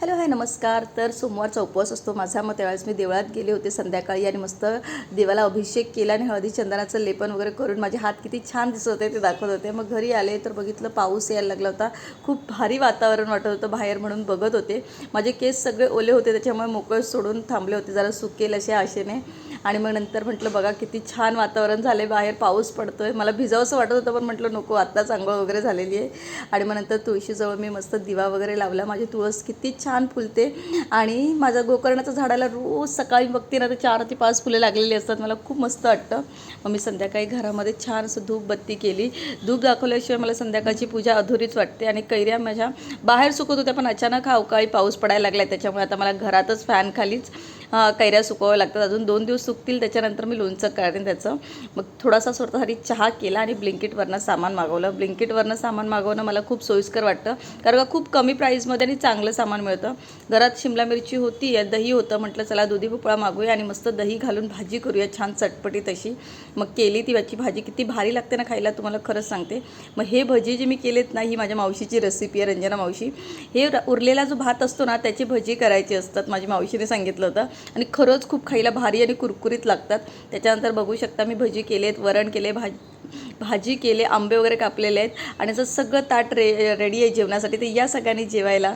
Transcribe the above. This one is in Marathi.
हॅलो हाय नमस्कार. तर सोमवारचा उपवास असतो माझा. मग त्यावेळेस मी देवळात गेले होते संध्याकाळी आणि मस्त देवाला अभिषेक केला आणि हळदी चंदनाचं लेपन वगैरे करून माझे हात किती छान दिसत होते ते दाखवत होते. मग घरी आले तर बघितलं पाऊस यायला लागला होता. खूप भारी वातावरण वाटत होतं बाहेर म्हणून बघत होते. माझे केस सगळे ओले होते त्याच्यामुळे मोकळे सोडून थांबले होते जरा सुकेल अशा आशेने. आणि मग नंतर म्हटलं बघा किती छान वातावरण झाले, बाहेर पाऊस पडतोय. मला भिजावंसं वाटत होतं पण म्हटलं नको, आत्ताच आंघोळ वगैरे झालेली आहे. आणि मग नंतर तुळशीजवळ मी मस्त दिवा वगैरे लावला. माझी तुळस किती छान फुलते आणि माझ्या गोकर्णाच्या झाडाला रोज सकाळी बघते ना तर 4 ते 5 फुले लागलेली असतात. मला खूप मस्त वाटतं. मग मी संध्याकाळी घरामध्ये छान असं धूपबत्ती केली. धूप दाखवल्याशिवाय मला संध्याकाळची पूजा अधुरीच वाटते. आणि कैऱ्या माझ्या बाहेर सुकत होत्या पण अचानक हा अवकाळी पाऊस पडायला लागला, त्याच्यामुळे आता मला घरातच फॅनखालीच कैऱ्या सुकवाव्या लागतात. अजून 2 दिवस सुकतील, त्याच्यानंतर मी लोणचं काढेन त्याचं. मग थोडासा स्वतःसाठी चहा केला आणि ब्लिंकिटवरनं सामान मागवलं. ब्लिंकिटवरनं सामान मागवणं मला खूप सोयीस्कर वाटतं, कारण का खूप कमी प्राईजमध्ये आणि चांगलं सामान मिळतं. घरात शिमला मिरची होती, दही होतं. म्हटलं चला दुधी भोपळा मागूया आणि मस्त दही घालून भाजी करूया छान चटपटीत अशी. मग केली ती याची भाजी. किती भारी लागते ना खायला, तुम्हाला खरंच सांगते. मग हे भजी जे मी केलेत ना, ही माझ्या मावशीची रेसिपी आहे, रंजना मावशी. हे उरलेला जो भात असतो ना त्याची भजी करायची असतात, माझी मावशीने सांगितलं होतं. आणि खरंच खूप खायला भारी आणि कुरकुरीत लागतात. त्याच्यानंतर बघू शकता मी भजी केलेत, वरण केले, भाजी केले, आंबे वगैरे कापलेले आहेत आणि असं सगळं ताट रेडी आहे जेवणासाठी. तर या सगळ्यांनी जेवायला.